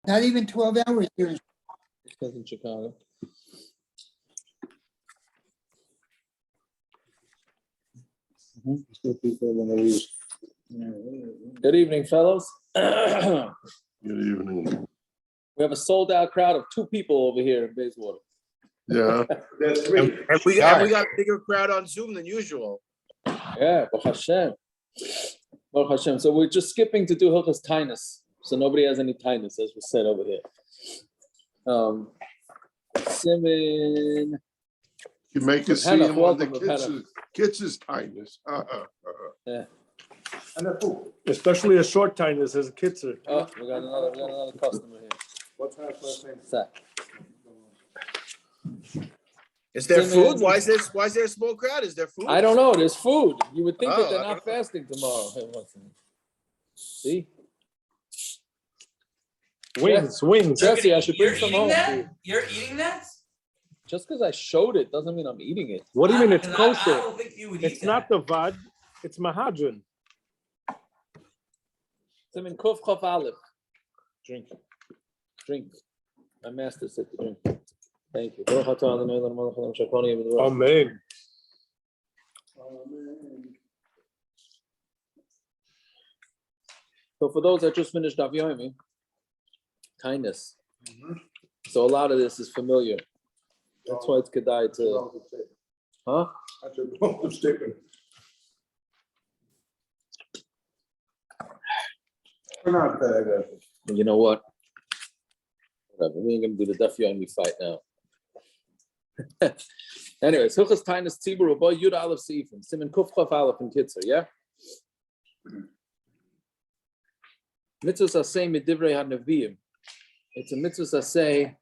Not even 12 hours here. Because in Chicago. Good evening, fellows. Good evening. We have a sold-out crowd of 2 people over here in Bayswater. Yeah. That's three. And we got a bigger crowd on Zoom than usual. Yeah, Baruch Hashem. Baruch Hashem. So we're just skipping to do Hilchos Taanis, so nobody has any Taanis, as we said over here. Simin. You make it Hannah, seem on the welcome, Hannah. kids' kindness. Yeah. Especially a short time, this is a Kitzur. Oh, we got another customer here. What's her first name? Zach. Is there Simmons. food? Why is there a small crowd? Is there food? I don't know. There's food. You would think that Oh, they're I not don't know. fasting tomorrow. Hey, see, Wings. Jesse, I should bring You're some eating home. that? Dude. You're eating that? Just because I showed it doesn't mean I'm eating it. What do you mean it's 'Cause I kosher? don't think you would It's eat not that. the vad, it's mahadran. Simin Kuf Chaf Aleph. Drink. Drink. My master said to drink. Thank you. Baruch atah Adonai Eloheinu melech haolam she'kol yom v'dvar. Amen. So for those that just finished Daf Yomi, kindness. So a lot of this is familiar. That's why it's kedai to, huh? And you know what? Whatever. We ain't gonna do the Daf Yomi fight now. Anyways, Hilchos Taanis Tzibur Rabbi Yud Aleph Seifim Simin Kuf Chaf Aleph in Kitzur, yeah. Mitzvahs asay midivrei ha-neviim. It's a mitzvah asay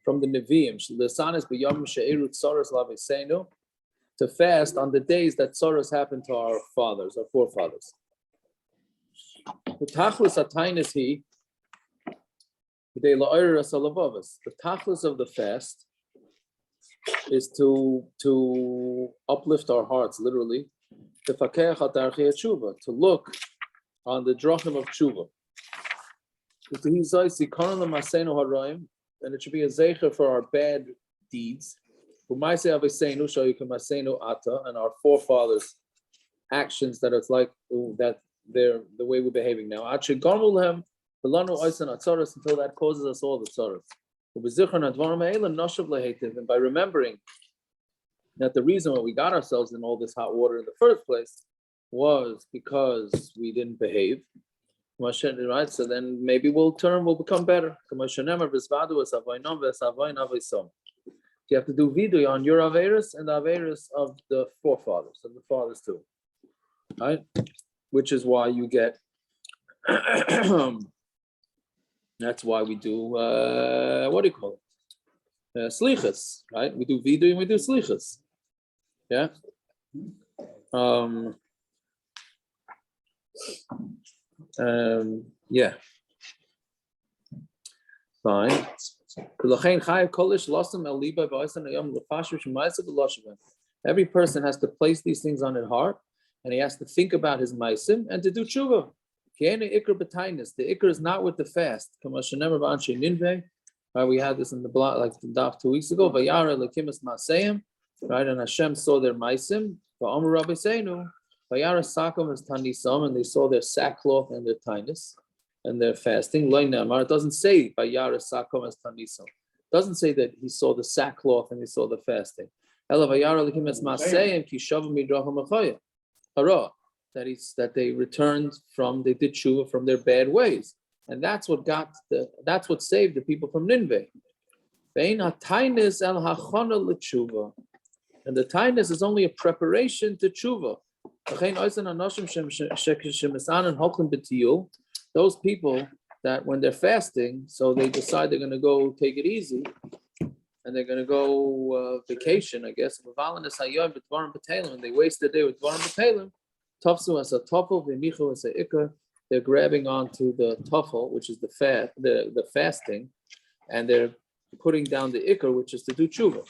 from the neviim. L'sanis b'yom she'eru tzoros laveseinu, to fast on the days that tzoros happened to our fathers, our forefathers. The tachlis ataynis he b'dei la'orer asalavavas. The tachlis of the fast is to uplift our hearts, literally, to fakech al darchei tshuva, to look on the drachim of tshuva. And it should be a zecher for our bad deeds. And our forefathers' actions that it's like that they're the way we're behaving now. Until that causes us all the tzoros. And by remembering that the reason why we got ourselves in all this hot water in the first place was because we didn't behave. Right, so then maybe we'll become better. You have to do vidui on your averis and the averis of the forefathers, of the fathers too, right? Which is why you get. That's why we do what do you call it? Slichas, right? We do vidui and we do slichas. Yeah. Yeah. Fine. Every person has to place these things on his heart, and he has to think about his maisim and to do tshuva. The ikr is not with the fast. Right, we had this in the block like the daf 2 weeks ago. Right, and Hashem saw their maisim. And they saw their sackcloth and their taanis and their fasting. It doesn't say it doesn't say that he saw the sackcloth and he saw the fasting. That they returned from, they did tshuva from their bad ways, and that's what saved the people from Nineveh. And the taanis is only a preparation to tshuva. Those people that when they're fasting, so they decide they're going to go take it easy, and they're going to go vacation, I guess. And they waste the day with dvarim b'telim. Tafsu as a tafel, v'michu as a ikar. They're grabbing onto the tafel, which is the fasting, and they're putting down the ikar, which is to do tshuva,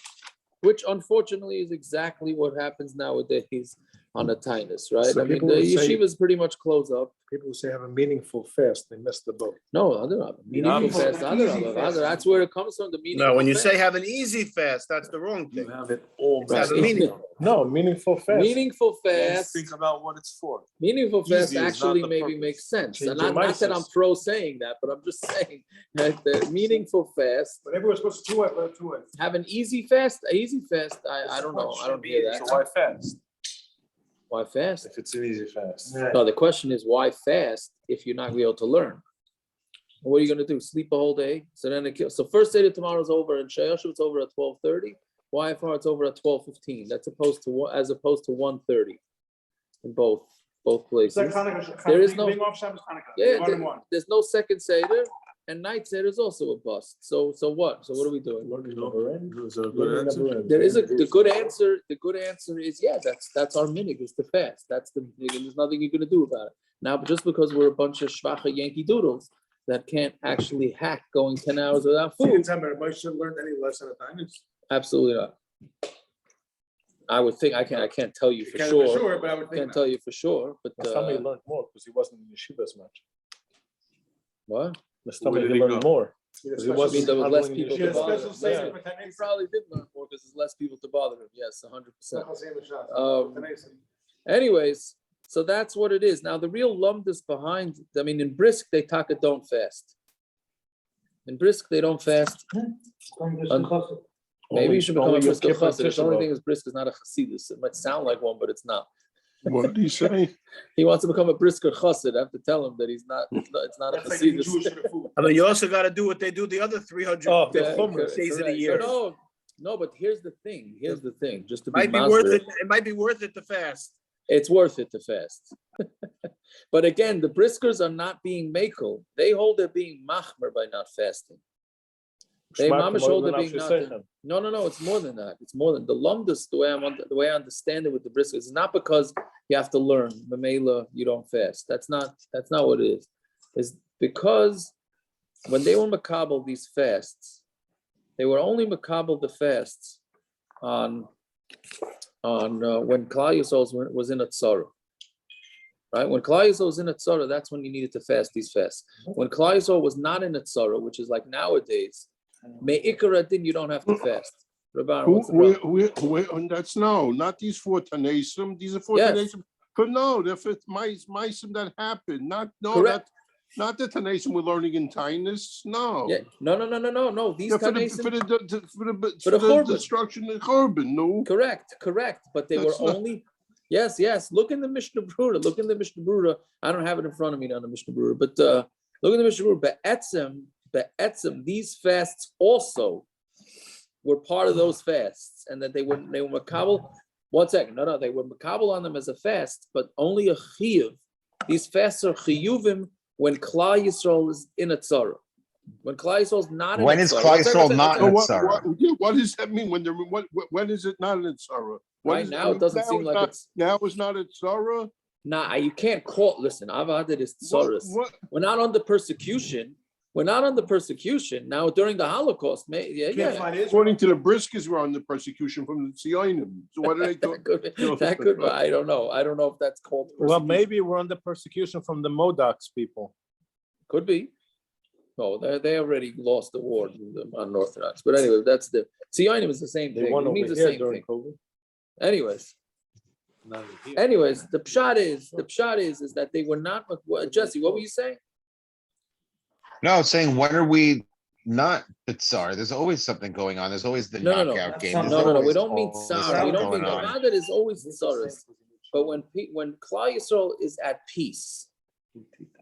which unfortunately is exactly what happens nowadays on a Taanis, right? So I mean, people the would say- yeshivas pretty much close up. People who say have a meaningful fast, they miss the boat. No, Adarabba. Meaningful fast. Adarabba. That's where it comes from. The meaningful. No, when you fast. say have an easy fast, that's the wrong You thing. have it all. It's have a Right. meaning. No, meaningful fast. Meaningful fast. Think about what it's for. Meaningful fast Easy is actually not the maybe purpose. makes sense. Change And your not that I'm mises. pro saying that, but I'm just saying that the meaningful fast, But everyone's supposed to do it, but two ways. have an easy fast, I don't know. I don't hear So that. why fast? Why fast? If it's an easy fast. No, the question is why fast if you're not able to learn? What are you gonna do? Sleep a whole day? So then so first day of tomorrow's over and Shayoshu it's over at 12:30. YFR it's over at 12:15. That's opposed to as opposed to 1:30 in both places. There is no there's no second Seder, and night Seder is also a bust. So what? So what are we doing? There is the good answer. The good answer is that's our minig is to fast. That's the there's nothing you're gonna do about it. Now, just because we're a bunch of schwache Yankee doodles that can't actually hack going 10 hours without food. Everybody should learn any lesson at Taanis. Absolutely not. I would think I can't tell you for sure. But I would Can't tell you for sure, but Somebody learned more because he wasn't in yeshiva as much. what? Somebody did he learned go? more. I mean, there was less people to bother him. Yeah. He probably did learn more because there's less people to bother him. Yes, 100%. Anyways, so that's what it is. Now, the real lumdus behind, I mean, in Brisk, they taka don't fast. In Brisk, they don't fast. Maybe you should become a Brisker chassid. The only thing is Brisk is not a chassidus. It might sound like one, but it's not. What did he say? He wants to become a Brisker chassid. I have to tell him that he's not. It's not a chassidus. I mean, you also got to do what they do the other 300 days of the year. No, but here's the thing. Just to Might be worth it. It might be worth it to fast. It's worth it to fast. But again, the Briskers are not being makel. They hold they're being machmer by not fasting. They mamish hold they're being not. No. It's more than that. It's more than the lumdus. The way I understand it with the Briskers is not because you have to learn. Mamela, you don't fast. That's not what it is. It's because when they were makabel these fasts, they were only makabel the fasts on when Klal Yisrael was in a tzara. Right? When Klal Yisrael was in a tzara, that's when you needed to fast these fasts. When Klal Yisrael was not in a tzara, which is like nowadays, me'ikar din, you don't have to fast. That's not these 4 Taanis. These are 4 Taanis. But no, they're for meisim that happened. Not the Taanis we're learning in Taanis. No. Yeah. No. These Taanis for the destruction of Churban. No. Correct. But they were only. Yes. Look in the Mishnah Brura. I don't have it in front of me on the Mishnah Brura, but look in the Mishnah Brura. Be'etzem, these fasts also were part of those fasts, and that they were makabel. 1 second, no, they were makabel on them as a fast, but only a chiyuv. These fasts are chiyuvim when Klal Yisrael is in a tzara. When Klal Yisrael is not in a tzara. When is Klal Yisrael not in a tzara? What does that mean? When is it not in a tzara? Right now, it doesn't seem like it's. Now it's not a tzara? Nah, you can't call. Listen, Avada is tzaras. We're not under persecution. Now, during the Holocaust, According to the Briskers, we're under persecution from the Zionim. So what are they doing? that could be. I don't know if that's called persecution. Well, maybe we're under persecution from the Modocs people. Could be. No, they already lost the war on Orthodox. But anyway, that's the Zionim is the same thing. It means the same thing. COVID. Anyways, the pshat is that they were not. Jesse, what were you saying? No, it's saying when are we not the tsar? There's always something going on. There's always the knockout game. No. We don't mean tsar. We don't mean that is always tsaras. But when Klal Yisrael is at peace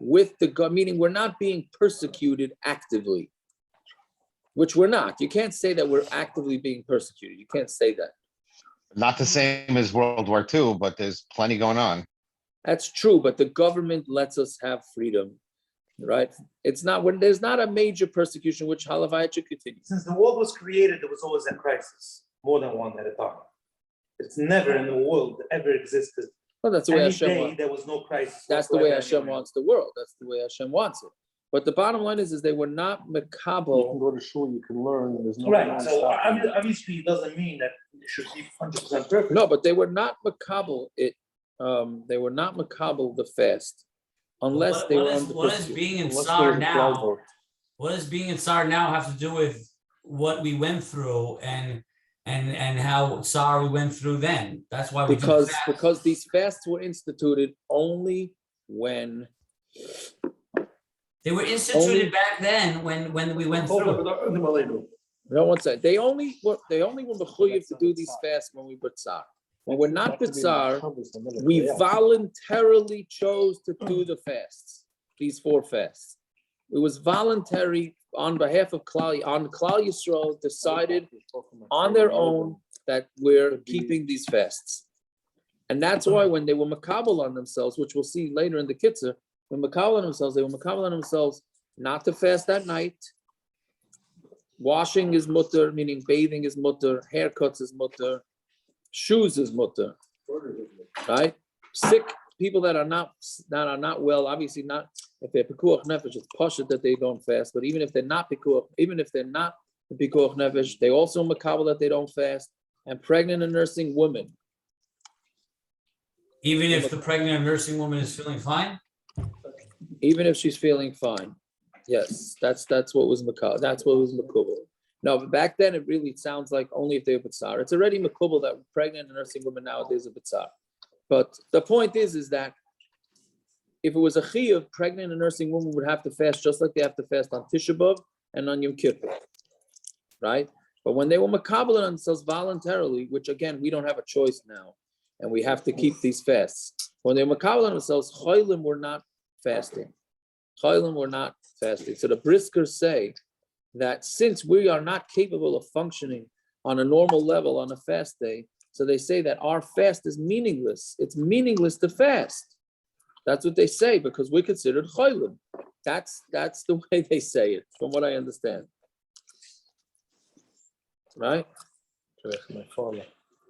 with the God, meaning we're not being persecuted actively, which we're not. You can't say that we're actively being persecuted. You can't say that. Not the same as World War II, but there's plenty going on. That's true, but the government lets us have freedom. Right? It's not when there's not a major persecution, which Halavayat should continue. Since the world was created, there was always a crisis, more than one at a time. It's never in the world ever existed. Well, that's the way Hashem wants. There was no crisis. That's the way Hashem wants the world. That's the way Hashem wants it. But the bottom line is they were not makabel. You can go to shul, you can learn. There's no right. So obviously, it doesn't mean that it should be 100% perfect. No, but they were not makabel it. They were not makabel the fast unless What- they what were is- under what is persecution. being in Unless Tsar there was a cloud now? vote. What does being in Tsar now have to do with what we went through and how Tsar we went through then? That's why we do fast. Because these fasts were instituted only when They were instituted only- back then when we went through. no one said they only were mechuyev to do these fasts when we were tsar. When we're not tsar, we voluntarily chose to do the fasts, these 4 fasts. It was voluntary on behalf of Klal Yisrael decided on their own that we're keeping these fasts. And that's why when they were makabel on themselves, which we'll see later in the Kitzur, when makabel on themselves, they were makabel on themselves not to fast at night. Washing is mutter, meaning bathing is mutter, haircuts is mutter, shoes is mutter, right? Sick people that are not well, obviously not. If they're pikuach nefesh, it's pashut that they don't fast. But even if they're not pikuach nefesh, they also makabel that they don't fast. And pregnant and nursing women, Even if the pregnant nursing woman is feeling fine? even if she's feeling fine, yes, that's what was makabel. That's what was makubal. No, but back then it really sounds like only if they're b'tzar. It's already makubal that pregnant and nursing women nowadays are b'tzar. But the point is that if it was a chiyuv, pregnant and nursing women would have to fast just like they have to fast on Tisha B'Av and on Yom Kippur, right? But when they were makabel on themselves voluntarily, which again we don't have a choice now, and we have to keep these fasts. When they were makabel on themselves, cholim were not fasting. Cholim were not fasting. So the briskers say that since we are not capable of functioning on a normal level on a fast day, so they say that our fast is meaningless. It's meaningless to fast. That's what they say because we're considered cholim. That's the way they say it, from what I understand. Right?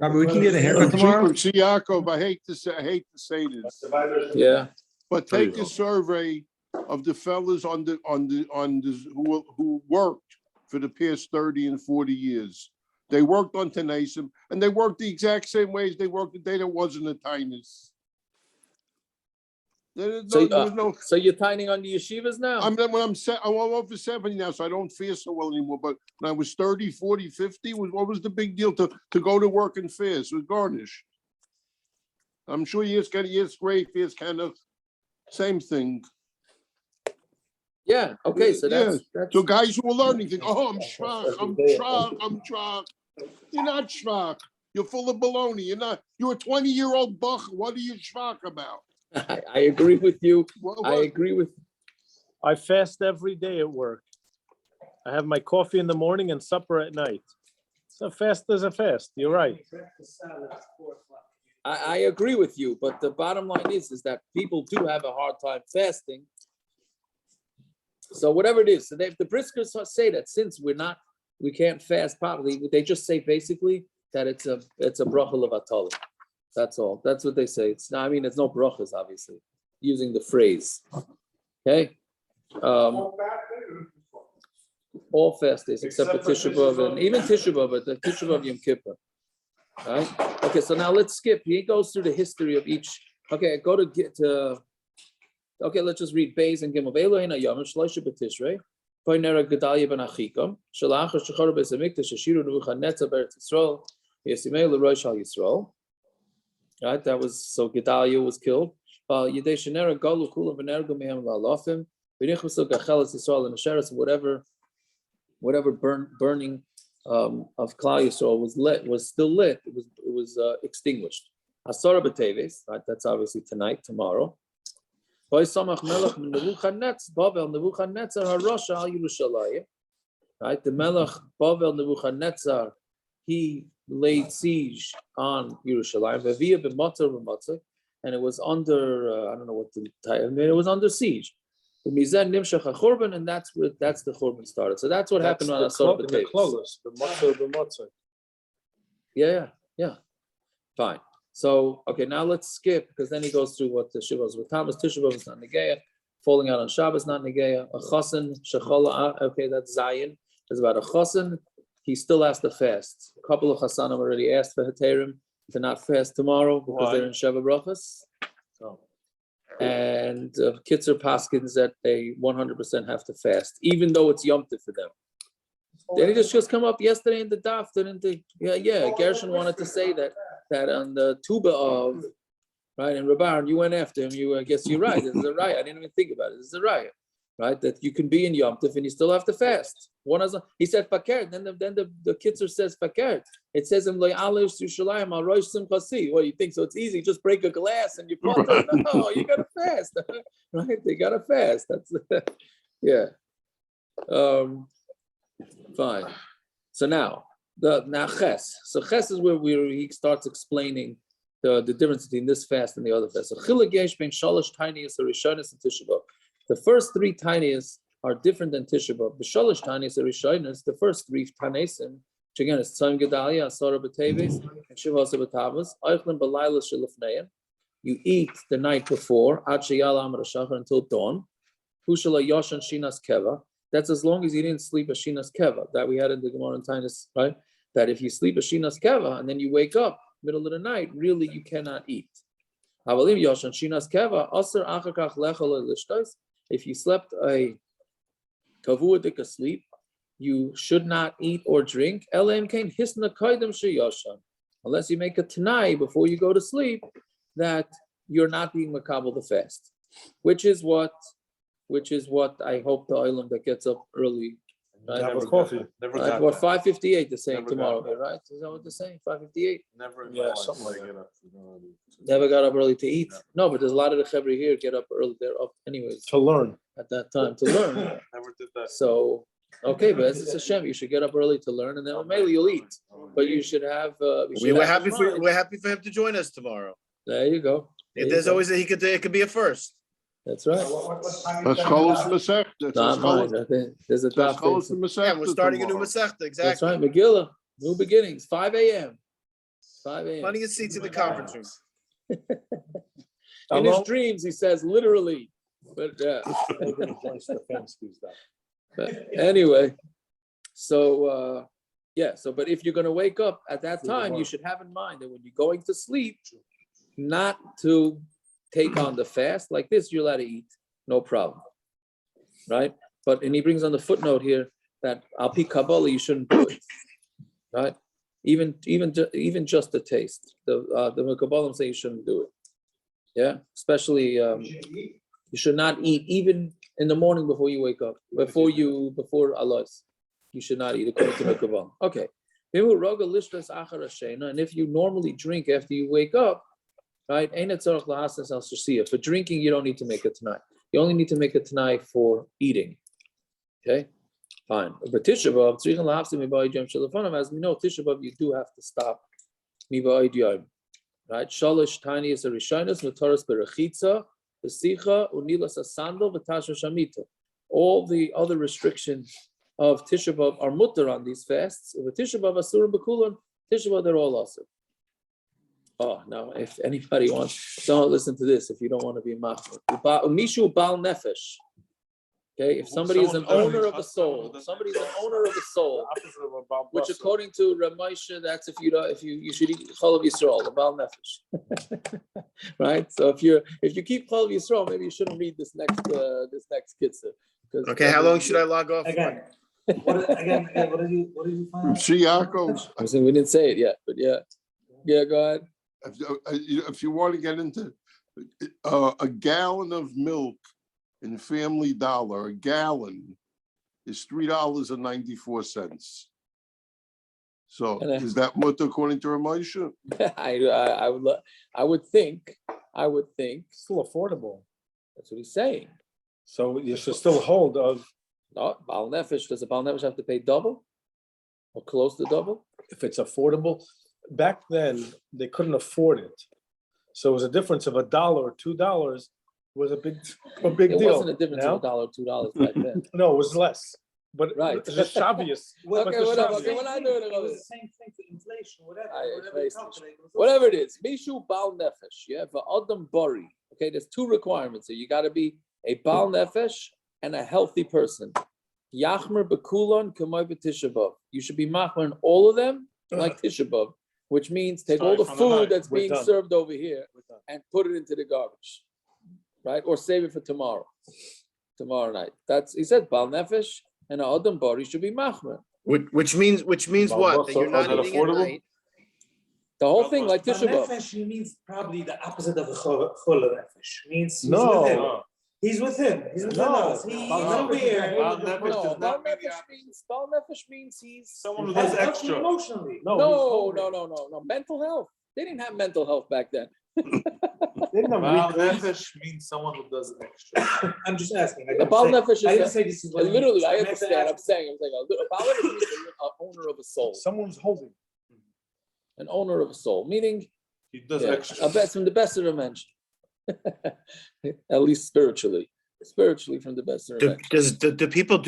Robert, we can get a haircut tomorrow? See, Yaakov, I hate to say this, Yeah. but take a survey of the fellas who worked for the past 30 and 40 years. They worked on Taanis, and they worked the exact same ways they worked the day there wasn't a Taanis. So you're tining on the yeshivas now? I'm over 70 now, so I don't feel so well anymore. But when I was 30, 40, 50, what was the big deal to go to work and fast? It was garnish. I'm sure yes, great, fast kind of same thing. Yeah. Okay. So that's So guys who are learning think, oh, I'm schwach. You're not schwach. You're full of baloney. You're a 20-year-old buck. What are you schwach about? I agree with you. I fast every day at work. I have my coffee in the morning and supper at night. So fast is a fast. You're right. I agree with you, but the bottom line is that people do have a hard time fasting. So whatever it is, so if the briskers say that since we can't fast properly, they just say basically that it's a bracha levatala. That's all. That's what they say. It's no brachas, obviously, using the phrase. Okay. All fast days except the Tisha B'Av and even Tisha B'Av, but the Tisha B'Av Yom Kippur. Right? Okay, so now let's skip. He goes through the history of each. Okay, okay, let's just read Beis and Gimel. Elohim Yom Shloisha B'Tishrei. Poinera Gedalia Ben Achikam. Shalach Shachar Beis Hamikdash Ashiru Nebuchadnezzar Beretz Yisrael. Yesimei LeRosh Al Yisrael. Right, that was so Gedalia was killed. Yidei Shenera Galu Kulam V'Nergu Mehem LaLofim. V'Nichvasu Gachelas Yisrael and Asheres, whatever burning of Klal Yisrael was still lit. It was extinguished. Asara b'teves, right? That's obviously tonight, tomorrow. Right? The Melech Bavel Nebuchadnezzar, he laid siege on Yerushalayim, and it was under I don't know what the title. I mean, it was under siege. The Mizan Nimshach HaChurban, and that's the Churban started. So that's what happened on Asar B'Tevis. The Yeah. Fine. So, okay, now let's skip, because then he goes through what the Shivas with Thomas, Tisha B'Av is not Negeya, falling out on Shabbos not Negeya, a Chasen, Shechola, okay, that's Zion. It's about a Chasen, he still has to fast. A couple of Chasanim already asked for Heterim to not fast tomorrow because they're in Sheva Brachas. So, And Kitzur Paskins that they 100% have to fast, even though it's Yom Tov for them. Did it just come up yesterday in the daf? Didn't they? Yeah. Gershon wanted to say that on the tuba of, right, and Rabban, you went after him. I guess you're right. This is a riot. I didn't even think about it. This is a riot, right? That you can be in Yom Tov and you still have to fast. He said fakert. Then the Kitzur says fakert. It says in Lo'alish Yerushalayim al Rosh Simchasi. What do you think? So it's easy. Just break a glass and you put it. No, you gotta fast, right? They gotta fast. That's yeah. Fine. So now ches. So ches is where he starts explaining the difference between this fast and the other fast. So chilek yesh ben shalosh tinius harishonis and Tisha B'av. The first three tinius are different than Tisha B'av. The shalosh tinius harishonis, the first three tanesim, which again is Tzom Gedalia, Asara B'Teves, and Shivasa B'Tavos, Eichlim B'Layla Shelifneim. You eat the night before, Ad Sheyala Amar Shachar, until dawn. Hushala Yoshan Shinas Keva. That's as long as you didn't sleep a Shinas Keva, that we had in the Gemara and Taanis, right? That if you sleep a Shinas Keva and then you wake up middle of the night, really you cannot eat. If you slept a kavuadik sleep, you should not eat or drink. Unless you make a tanai before you go to sleep that you're not being makabel the fast, which is what I hope the island that gets up early. Right? Have a coffee. Right? What 5:58 they're saying Never tomorrow, got right? Is that what they're saying? 5:58. Never. Yeah, something like that. Never got up early to eat. No, but there's a lot of the chevre here get up early. They're up anyways To learn. at that time to learn. Never did that. So okay, but it's a shem. You should get up early to learn, and then maybe you'll eat. But you should have. We're happy for him to join us tomorrow. There you go. If there's always it could be a first. That's right. That's Cholos Masech. Not mine. I think there's a That's daf. Cholos Masech. Yeah, we're starting a new Masechta, That's exactly. right. Megillah, new beginnings. 5 a.m. 5 a.m. Plenty of seats in the conference room. In his dreams, he says literally. But yeah. But anyway, so but if you're going to wake up at that time, you should have in mind that when you're going to sleep, not to take on the fast like this. You're allowed to eat, no problem, right? And he brings on the footnote here that al pi Kabbalah you shouldn't do it, right? Even just the taste. The Kabbalah say you shouldn't do it. Yeah, especially you should not eat even in the morning before you wake up, before Allah. You should not eat according to the Kabbalah. Okay. And if you normally drink after you wake up, right? For drinking, you don't need to make a tanai. You only need to make a tanai for eating. Okay, fine. But Tisha B'av, as we know, Tisha B'av, you do have to stop. Right? Shalosh Taanis Harishonos, Notaras Berechitza, B'Sicha, Unilas Asandal, V'Tasha Shamita. All the other restrictions of Tisha B'av are mutter on these fasts. But Tisha B'av Asurim B'Kulan, Tisha B'av they're all awesome. Oh, now if anybody wants, don't listen to this if you don't want to be machmir. Mishu Bal Nefesh. Okay, if somebody is an owner of a soul, which according to Ramosha, that's if you should eat Chol of Yisrael, the Bal Nefesh. Right? So if you keep Chol of Yisrael, maybe you shouldn't read this next Kitzur. Okay, how long should I log off? Again, what did you find? Shiakos. I'm saying we didn't say it yet, but yeah, go ahead. If you want to get into a gallon of milk in Family Dollar, a gallon is $3.94. So is that what according to Ramosha? I would think. Still affordable. That's what he's saying. So you should still hold of. No, Bal Nefesh. Does a Bal Nefesh have to pay double or close to double? If it's affordable. Back then, they couldn't afford it. So it was a difference of $1 or $2 was a big It deal. wasn't a difference of $1 or $2 back then. No, it was less. But Right. it's just obvious. Okay, whatever. Okay, we're not doing it. It was the same thing for inflation, whatever. Whatever it is. Mishu Bal Nefesh. Yeah, for Adam Bari. Okay, there's two requirements here. You got to be a Bal Nefesh and a healthy person. Yachmer Bekulon Kamoy B'Tisha B'Av. You should be machmer in all of them like Tisha B'Av. Which means take all the food that's being served over here and put it into the garbage. right? Or save it for tomorrow night. He said Bal Nefesh and Adam Bari should be Machmer. Which means what? That you're not eating at night. The whole thing, like Tisha B'Av. Nefesh means probably the opposite of a chula nefesh. Means he's with him. He's with him. He's with us. He's aware. Bal Nefesh means he's someone who does extra emotionally. No. Mental health. They didn't have mental health back then. Bal Nefesh means someone who does extra. I'm just asking. The Bal Nefesh I didn't say this is what literally. I understand. I'm saying a Bal Nefesh means an owner of a soul. Someone's holding. An owner of a soul, meaning He does extra. from the best of dimension. At least spiritually from the best of dimension. Do people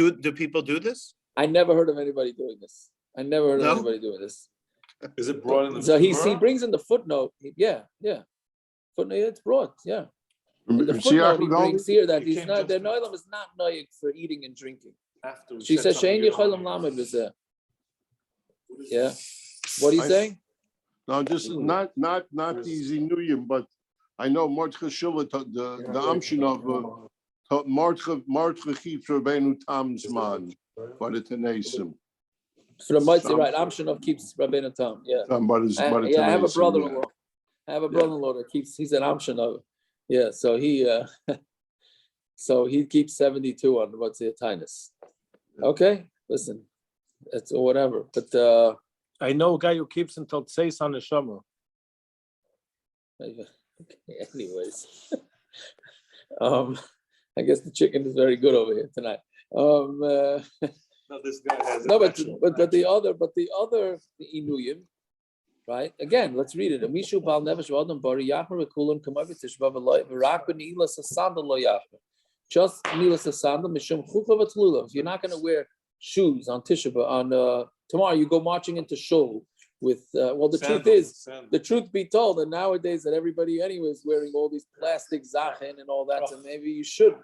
do this? I never heard of anybody doing this. Is it brought in the So he brings in the footnote. Yeah. Footnote, it's brought. Yeah. In the footnote, he brings here that he's not. The noilam is not noyik for eating and drinking. She says shein yicholam lamed v'zeh. Yeah. What are you saying? No, just not the Zinuyim, but I know Mordechai Shula, the Amshin of Mordechai keeps Rabbeinu Tam's man, but it's an Asim. For the Mitzvah, right? Amshin of keeps Rabbeinu Tam. Yeah. I have a brother-in-law. That keeps. He's an Amshin of. Yeah. So he keeps 72 on what's the Taanis. Okay. Listen, it's whatever, but. I know a guy who keeps until Tseis on the Shomer. Anyways, I guess the chicken is very good over here tonight. No, this guy has but the other Inuyim, right? Again, let's read it. Mishu Bal Nefesh V'Adam Bari Yachmer V'Kulam K'May V'Tishba V'Loy V'Rak B'Ni'ilas Hasandal Lo Yachmer. Just Ni'ilas Hasandal Mishum Chukla V'Tlula. If you're not going to wear shoes on Tisha B'Av, on tomorrow, you go marching into shul with the truth be told, and nowadays that everybody anyway is wearing all these plastic zachin and all that, so maybe you should.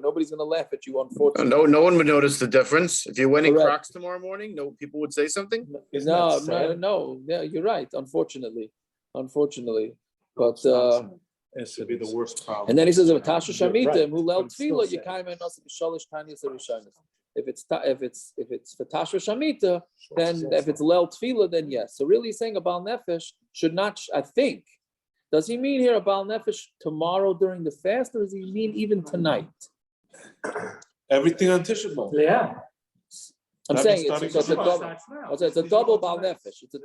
Nobody's gonna laugh at you, unfortunately. No one would notice the difference. If you're wearing Crocs tomorrow morning, no people would say something. No, yeah, you're right, unfortunately. But it should be the worst problem. and then he says, if Tasha Shamita, who lel tefillah, Yekayim and Nasa B'Shalish Taanis Arishanis. If it's for Tasha Shamita, then if it's Lel Tefillah, then yes. So really saying a Bal Nefesh should not, I think, does he mean here a Bal Nefesh tomorrow during the fast, or does he mean even tonight? Everything on Tisha B'Av. Yeah. I'm saying it's a double Bal Nefesh. It's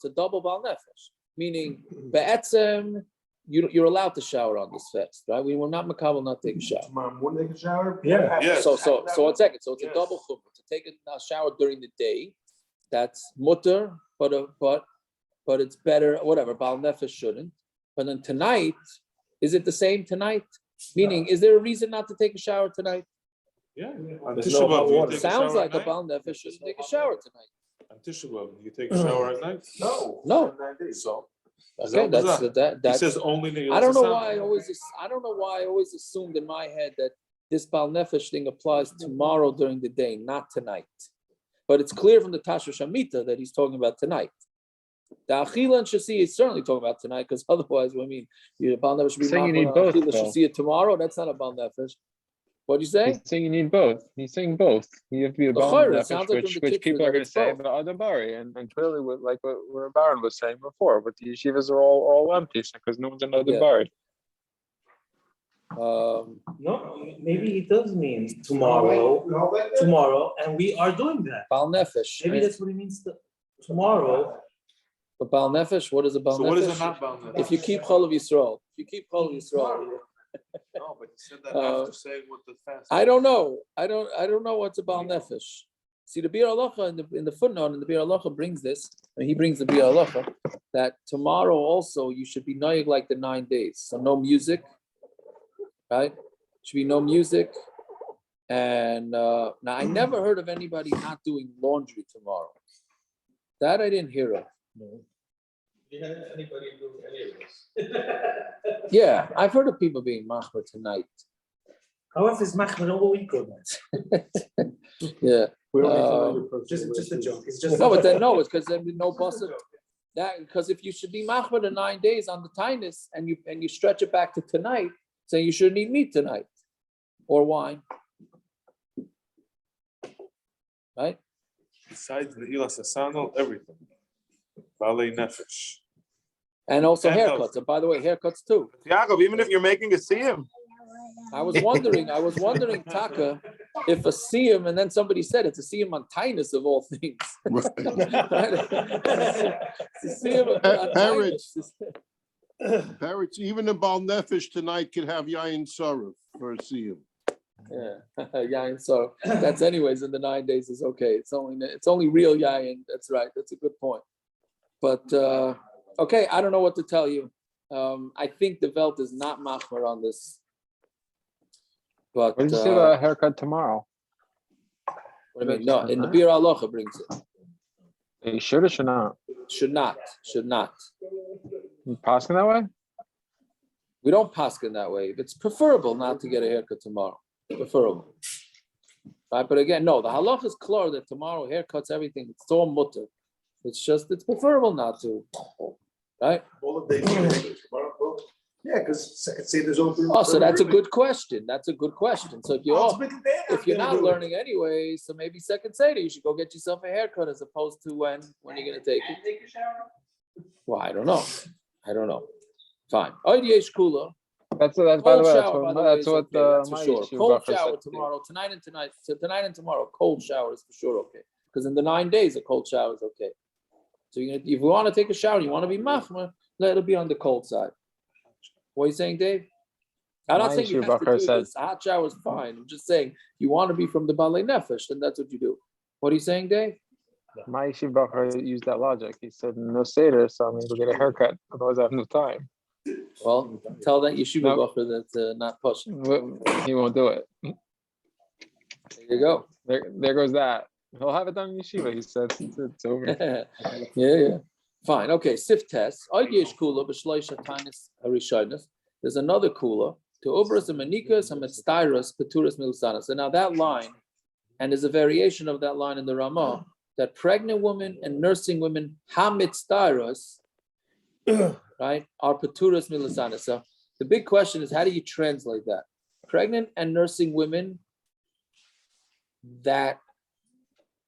a double Bal Nefesh. Meaning, be'etzem, you're allowed to shower on this fast, right? We will not makabel not take a shower. Tomorrow morning take a shower? Yeah. So 1 second. So it's a double chumrah. To take a shower during the day, that's mutter, but it's better, whatever. Bal Nefesh shouldn't. But then tonight, is it the same tonight? Meaning, is there a reason not to take a shower tonight? Yeah. On Tisha B'Av, sounds like a Bal Nefesh shouldn't take a shower tonight. On Tisha B'Av, you take a shower at night? No. So. Okay, that. He says only. I don't know why I always assumed in my head that this Bal Nefesh thing applies tomorrow during the day, not tonight. But it's clear from the Tasha Shamita that he's talking about tonight. The Achila and Shasi is certainly talking about tonight, because otherwise, Bal Nefesh should be saying you need both. Shasi tomorrow. That's not a Bal Nefesh. What'd you say? He's saying you need both. He's saying both. You have to be a Bal Nefesh, which people are going to say about Adam Bari, and clearly, like what Baron was saying before, but the yeshivas are all empty because no one's an Adam Bari. No, maybe it does mean tomorrow, and we are doing that. Bal Nefesh. Maybe that's what it means tomorrow. But Bal Nefesh, what is a Bal Nefesh? So what is it not Bal Nefesh? If you keep Chol of Yisrael, No, but you said that after saying what the fast. I don't know. I don't know what's a Bal Nefesh. See, the Bir Halacha in the footnote, and the Bir Halacha brings this, and he brings the Bir Halacha, that tomorrow also you should be noyig like the 9 days. So no music, right? Should be no music. And now I never heard of anybody not doing laundry tomorrow. That I didn't hear of. No. Anybody do any of this? Yeah, I've heard of people being machmer tonight. However, it's machmer all week or not. Yeah. Just a joke. It's just no, but then no, it's because there's no busted. That because if you should be machmer the 9 days on the Taanis and you stretch it back to tonight, saying you shouldn't eat meat tonight or wine. Right? Besides the ilas asano, everything. Balei nefesh. And also And haircuts. And by the way, haircuts too. Yaakov, even if you're making a siyum. I was wondering, Taka, if a siyum, and then somebody said it's a siyum on Taanis of all things. It's a siyum on Taanis. Parrots, even the Baal Nefesh tonight could have yayin saruf for a siyum. Yeah, yayin. So that's anyways in the 9 days is okay. It's only real yayin. That's right. That's a good point. But okay, I don't know what to tell you. I think the Welt is not machmer on this. But what did you say about a haircut tomorrow? What do you mean? No, in the Bir Alocha brings it. You should or should not? Should not. You passing that way? We don't paskin that way. It's preferable not to get a haircut tomorrow. Preferable. Right? But again, no, the halach is clear that tomorrow haircuts, everything, it's all mutter. It's preferable not to. Right? All of days. Yeah, because second Seder's open. Oh, so that's a good question. So if you're not learning anyway, so maybe second Seder, you should go get yourself a haircut as opposed to when you're going to take it. Take a shower? Well, I don't know. Fine. Oidiyesh kula. That's by the way, that's what my sure. issue Cold buffer shower said tomorrow, tonight and tomorrow, cold shower is for sure okay. Because in the 9 days, a cold shower is okay. So if you want to take a shower, you want to be machmer, let it be on the cold side. What are you saying, Dave? I'm not saying you have to do this. A hot shower is fine. I'm just saying you want to be from the Balei Nefesh, then that's what you do. What are you saying, Dave? My yeshiva bacher used that logic. He said, no seder, so I'm going to go get a haircut. Otherwise, I have no time. Well, tell that yeshiva bacher that's not pushing. He won't do it. There you go. There goes that. He'll have it done in yeshiva. He said it's over. Yeah. Fine. Okay. Sif test. There's another kula to obras and manikas and mitztairas peturas milsanas. So now that line, and there's a variation of that line in the Ramah, that pregnant women and nursing women hamitztairas, right, are peturas milsanas. So the big question is, how do you translate that? Pregnant and nursing women that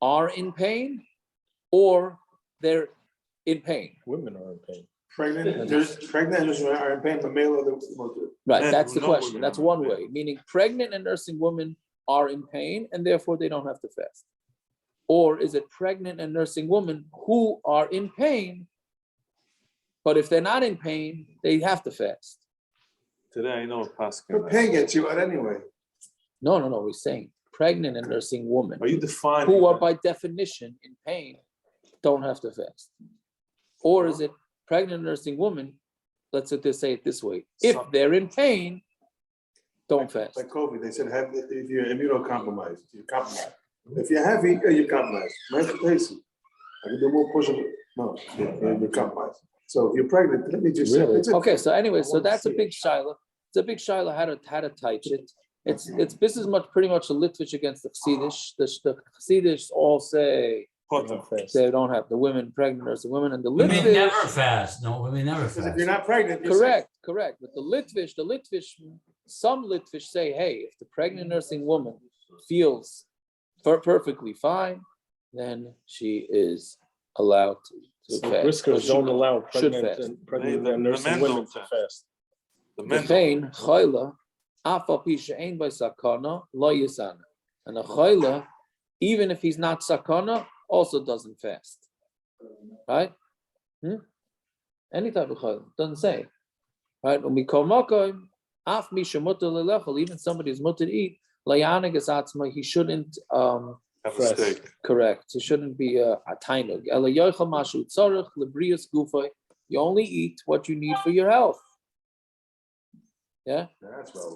are in pain, or they're in pain. Women are in pain. Pregnant are in pain, but male are the right. That's the question. That's one way. Meaning, pregnant and nursing women are in pain, and therefore they don't have to fast. Or is it pregnant and nursing women who are in pain, but if they're not in pain, they have to fast? Today I know Pascal. Pain gets you out anyway. No. We're saying pregnant and nursing women. Are you defining who are by definition in pain don't have to fast? Or is it pregnant nursing women? Let's say it this way: if they're in pain, don't fast. Like COVID, they said if you're immunocompromised, you're compromised. If you're heavy, you're compromised. I can do more push-ups. No, you're compromised. So if you're pregnant, let me just say. Okay. So anyway, so that's a big shiloh. It's a big shiloh how to touch it. It's this is pretty much a Litvish against the Chassidish. The Chassidish all say they don't have the women, pregnant nursing women, and the Litvish. Women never fast. No, women never fast. If you're not pregnant, correct. But the Litvish, some Litvish say, hey, if the pregnant nursing woman feels perfectly fine, then she is allowed to fast. Briskers don't allow pregnant and nursing women to fast. The pain, chayla, afal pisha ain by sakana, lo yisana. And a chayla, even if he's not sakana, also doesn't fast. Right? Any type of chayla, doesn't say. Right? When we call makoim, af misha mutter lelechel, even somebody is mutter to eat, layanig is atzma, he shouldn't have a steak. Correct. It shouldn't be a tainug. You only eat what you need for your health. Yeah.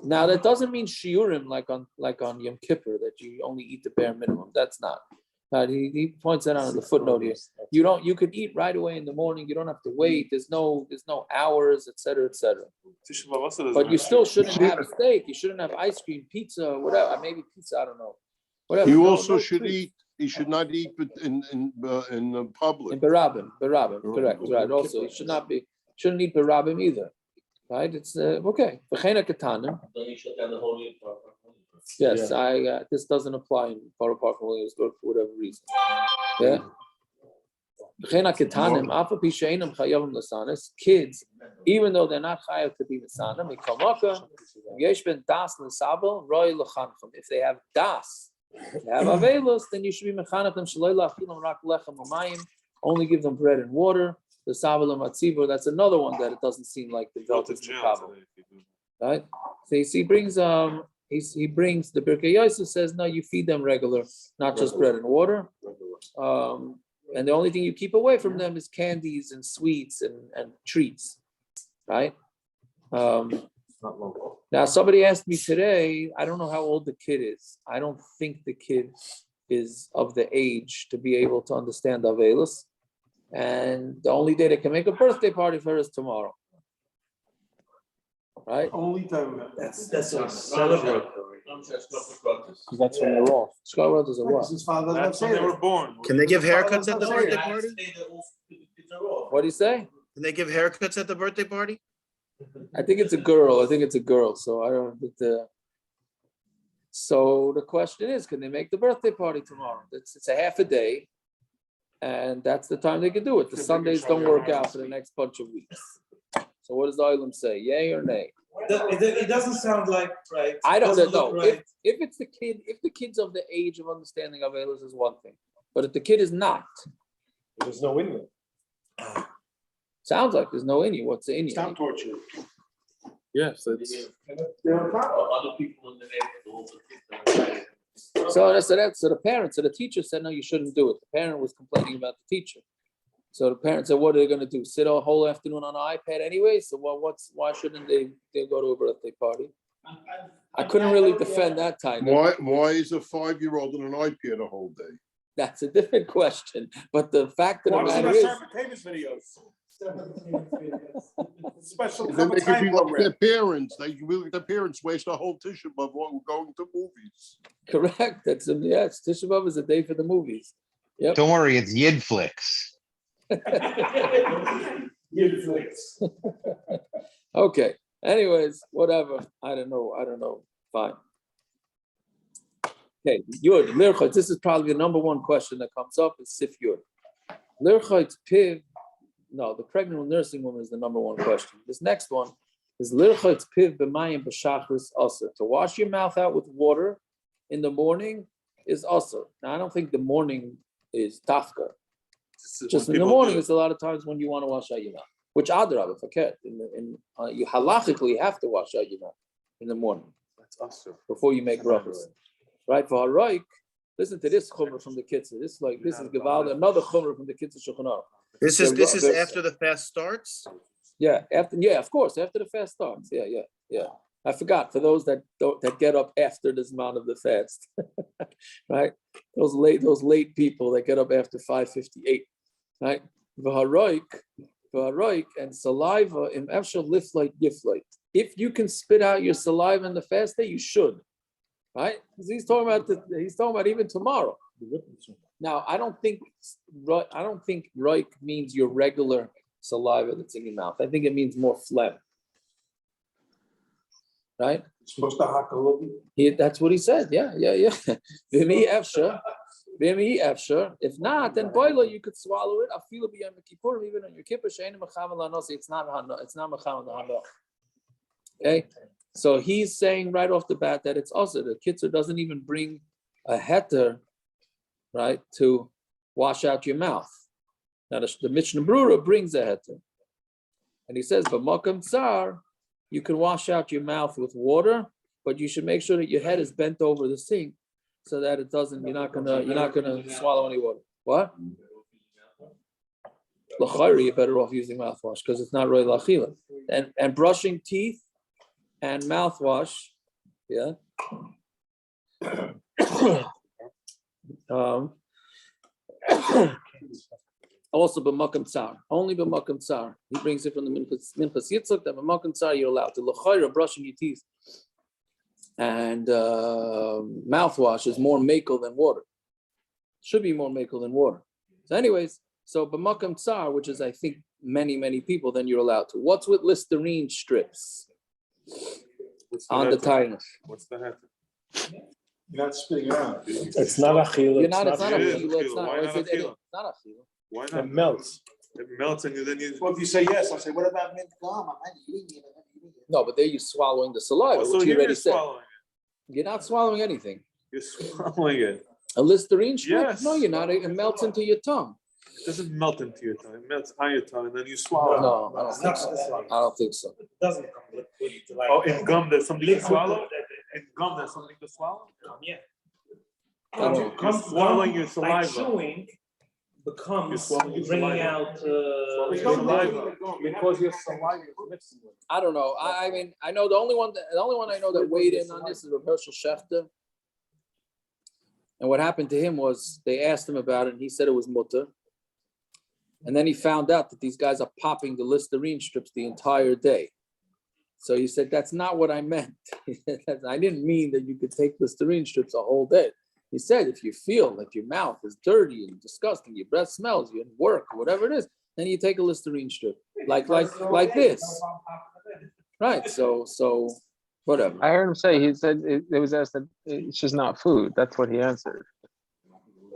Now that doesn't mean shiurim like on Yom Kippur that you only eat the bare minimum. That's not. He points that out in the footnote here. You could eat right away in the morning. You don't have to wait. There's no hours, etc., etc. But you still shouldn't have a steak. You shouldn't have ice cream, pizza, whatever. Maybe pizza. I don't know. Whatever. You also should eat. You should not eat in public. In berabim, correct. Right. Also, you shouldn't eat berabim either. Right? It's okay. V'chein haketanim. Then you shut down the whole unit. Yes, this doesn't apply in Borough Park and Williamsburg for whatever reason. Yeah. Kids, even though they're not chayav to be misanam, if they have das, they have avelos, then you should be mechanach them shaloi la'achilam rak lechem u'mayim. Only give them bread and water. The sabalim atzibur, that's another one that it doesn't seem like the Veltis Makabel. Right? So he brings he brings the Birkei Yosef says no, you feed them regular, not just bread and water. And the only thing you keep away from them is candies and sweets and treats, right? Now somebody asked me today, I don't know how old the kid is. I don't think the kid is of the age to be able to understand Avelis. And the only day they can make a birthday party for her is tomorrow. Right? Only time. That's a celebrate. Because that's when they're off. Scott Brothers are what? His father That's when they were born. Can they give haircuts at the birthday party? What do you say? Can they give haircuts at the birthday party? I think it's a girl. So I don't think so the question is, can they make the birthday party tomorrow? It's a half a day, and that's the time they can do it. The Sundays don't work out for the next bunch of weeks. So what does the Olam say? Yay or nay? It doesn't sound like right. I don't know. Right. If it's the kid, if the kid's of the age of understanding of Avelos is one thing, but if the kid is not, There's no window. sounds like there's no any. What's the any? Stop torturing. Yes, it's. There are other people in the neighborhood. So the parents, so the teacher said, no, you shouldn't do it. The parent was complaining about the teacher. So the parents said, what are they going to do? Sit a whole afternoon on an iPad anyway? So why shouldn't they go to a birthday party? I couldn't really defend that time. Why is a 5-year-old on an iPad a whole day? That's a different question. But the fact of the matter is, videos. Special Then they could be like their parents. Their parents waste a whole Tisha B'Av while we're going to movies. correct. It's Tisha B'Av is a day for the movies. Yep. Don't worry, it's Yidflix. Okay. Anyways, whatever. I don't know. Fine. Okay, Yud, Lirchot. This is probably the number one question that comes up is Sif Yud. Lirchot's piv. No, the pregnant nursing woman is the number one question. This next one is Lirchot's piv b'mayim b'shachris aser. To wash your mouth out with water in the morning is aser. Now, I don't think the morning is tafka. Just in the morning, it's a lot of times when you want to wash out your mouth. Which adrab, forget. You halachically have to wash out your mouth in the morning. That's awesome. Before you make brachas. Right? For Aruch, listen to this chumrah from the Kitzur. This is Gewalda, another chumrah from the Kitzur Shulchan Aruch. This is after the fast starts? Yeah, of course, after the fast starts. Yeah. I forgot for those that get up after this amount of the fast. Right? Those late people that get up after 5:58. Right? V'haroik and saliva im efshel lifleit gifleit. If you can spit out your saliva in the fast day, you should. Right? Because he's talking about even tomorrow. Now, I don't think roik means your regular saliva that's in your mouth. I think it means more phlegm. Right? It's supposed to hack a little bit. That's what he said. Yeah. V'mi efshar. If not, then boiler, you could swallow it. Afilu b'yom kippurim, even on your kippur. She'ein mechavel la'nos. It's not mechavel la'nos. Okay. So he's saying right off the bat that it's also the Kitzur doesn't even bring a heter, right, to wash out your mouth. Now the Mishnah Brura brings a heter, and he says, "B'makam tsar, you can wash out your mouth with water, but you should make sure that your head is bent over the sink so that it doesn't. You're not gonna swallow any water. What? L'chayri, you're better off using mouthwash because it's not roy lachila. And brushing teeth and mouthwash, yeah. Also, b'makam tsar, only b'makam tsar. He brings it from the Minchas Yitzchak that b'makam tsar you're allowed to l'chayra brushing your teeth and mouthwash is more makel than water. Should be more makel than water. So, anyways, so b'makam tsar, which is I think many people, then you're allowed to. What's with Listerine strips on the Taanis? What's the heter? You're not spitting it out. It's not achila. You're not. It's not a It is chila. It's achila. not. Why not It's achila? not a chila. Why It not? melts. It melts and then you. Well, if you say yes, I'll say, what about mint gum? I'm not eating it. I'm not eating it. No, but there you're swallowing the saliva, Oh, so which you here already you're said. swallowing it. You're not swallowing anything. You're swallowing it. A Listerine strip? Yes. No, you're not. It melts into your tongue. It doesn't melt into your tongue. It melts on your tongue and then you swallow. No, I don't It's think not so. this one. I don't think so. It doesn't come liquid like. Oh, in gum there's something to swallow? In gum there's something to swallow? Yeah. I don't know. You're swallowing your Like saliva. chewing You're becomes swallowing your bringing saliva. out. Swallowing your saliva. Because your saliva is mixing with it. I don't know. I mean, I know the only one I know that weighed in on this is Herschel Schefter. And what happened to him was they asked him about it and he said it was mutter. And then he found out that these guys are popping the Listerine strips the entire day. So he said, that's not what I meant. He said, I didn't mean that you could take Listerine strips a whole day. He said, if you feel that your mouth is dirty and disgusting, your breath smells, you're at work, or whatever it is, then you take a Listerine strip, like this. Right, so whatever. I heard him say, he said it was asked that it's just not food. That's what he answered.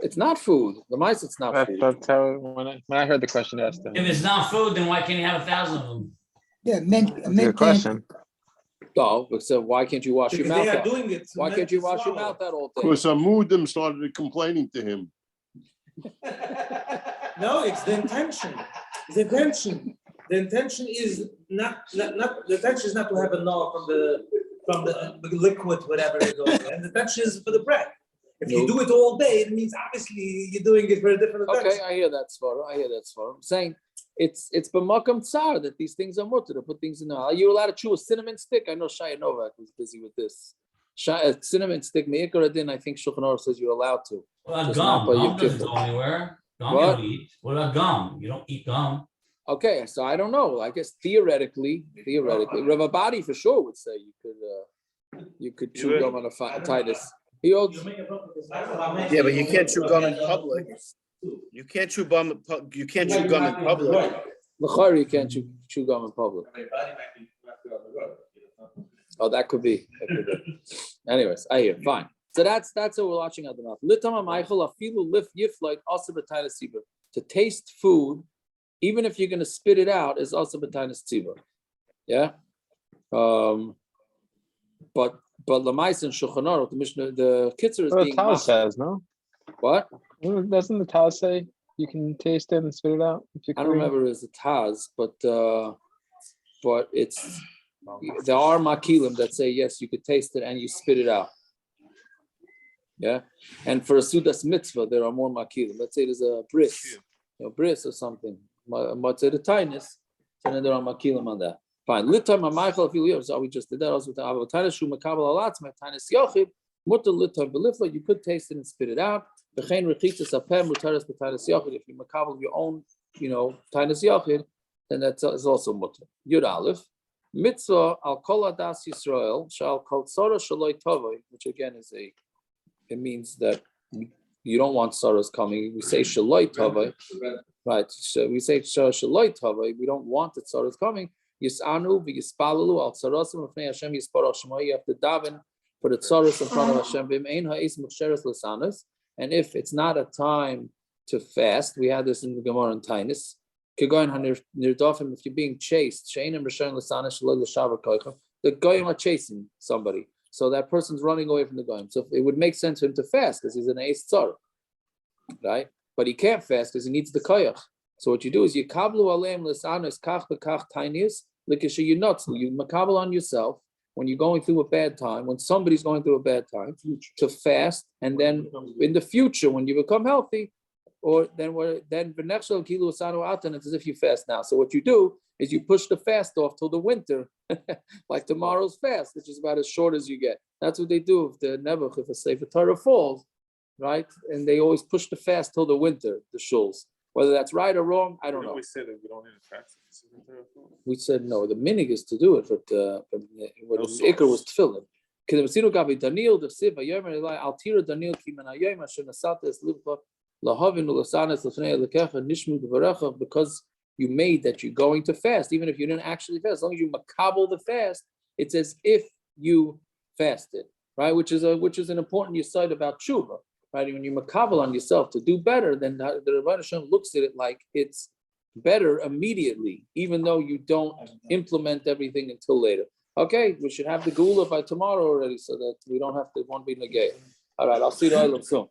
It's not food. The mice, it's not food. That's how, when I heard the question asked him. If it's not food, then why can't you have 1,000 of them? Yeah, mint, That's a mint good question. No, so why can't you wash your Because mouth they are out? doing it. Why can't you wash your mouth out all day? Because Amudim started complaining to him. No, it's the intention. The intention. The intention is not the intention is not to have a gnaw from the liquid, whatever it goes. And the intention is for the breath. If you do it all day, it means obviously you're doing it for a different intention. Okay, I hear that, Svara. I'm saying it's b'makam tsar that these things are mutter to put things in there. Are you allowed to chew a cinnamon stick? I know Shaya Novak was busy with this. A cinnamon stick, Me'ikar Adin, I think Shulchan Aruch says you're allowed to. What about Just gum? not by Gum Yom doesn't Kippur. go anywhere. Gum What? you don't eat. What about gum? You don't eat gum. Okay, so I don't know. I guess theoretically, Rav Abadi for sure would say you could chew gum on a Titus. He holds. Yeah, but you can't chew gum in public. You can't chew gum. You can't chew gum in public. L'chari, you can't chew gum in public. Oh, that could be. Anyways, I hear. Fine. So that's what we're watching at the mouth. Litama Michael afilu lif yif like also b'tainas tzibur. To taste food, even if you're going to spit it out, is also b'tainas tzibur. Yeah. But Lamais and Shulchan Aruch, the Mishnah, the Kitzur is Well, being the Taanis says, no? What? Doesn't the Taanis say you can taste it and spit it out? If you I don't remember it as a Taz, but it's there are makilim that say yes, you could taste it and you spit it out. Yeah, and for a sudas mitzvah, there are more makilim. Let's say there's a bris, bris or something. Matzah the Taanis, and then there are makilim on that. Fine. Litam Michael Afiliyah. So we just did that. Also with the Avotanis Shu Makabel Alatz, my Taanis Yochid. Mutter Litam Belifla. You could taste it and spit it out. Bechain Rechitzas Apem Mutaris B'Taanis Yochid. If you makabel your own, Taanis Yochid, then that is also mutter. Yud Aleph. Mitzvah al Kol Adas Yisrael shall Kol Tzara Shaloi Tovoi, which again is it means that you don't want sorrows coming. We say Shaloi Tovoi, right? So we say Shaloi Tovoi. We don't want the sorrows coming. Yisanu v'yispalalu al tzarasim l'fnei Hashem yisparach shema. You have to daven for the tzaras in front of Hashem. V'im ha'is muksheres l'sanas. And if it's not a time to fast, we had this in the Gemara in Taanis. Kegoyin ha'nirdofim, if you're being chased, she'enim b'shein l'sanas shaloi l'shavar koichem. The goyim are chasing somebody, so that person's running away from the goyim. So it would make sense for him to fast because he's an eis tzara, right? But he can't fast because he needs the koyach. So what you do is you kablu aleim l'sanas kach b'kach Taanis. You makabel on yourself when you're going through a bad time, when somebody's going through a bad time, to fast, and then in the future when you become healthy, or then it's as if you fast now. So what you do is you push the fast off till the winter, like tomorrow's fast, which is about as short as you get. That's what they do if the nebuch, if a Sefer Torah falls, right? And they always push the fast till the winter, the shuls. Whether that's right or wrong, I don't know. We said that we don't need a fast. We said no. The minig is to do it, but what the ikar was tefillin. Because Daniel the siv hayomer altira Daniel kimen hayom asher nasat es livcha lahavin ulasanes lefnei lekecha nishmu devarecha, because you made that you're going to fast, even if you didn't actually fast. As long as you makabel the fast, it's as if you fasted, right? Which is an important yesod about tshuva, right? When you makabel on yourself to do better, then the Rebbeinu Hashem looks at it like it's better immediately, even though you don't implement everything until later. Okay, we should have the gula by tomorrow already, so that we don't have to, won't be negay. All right, I'll see you all soon.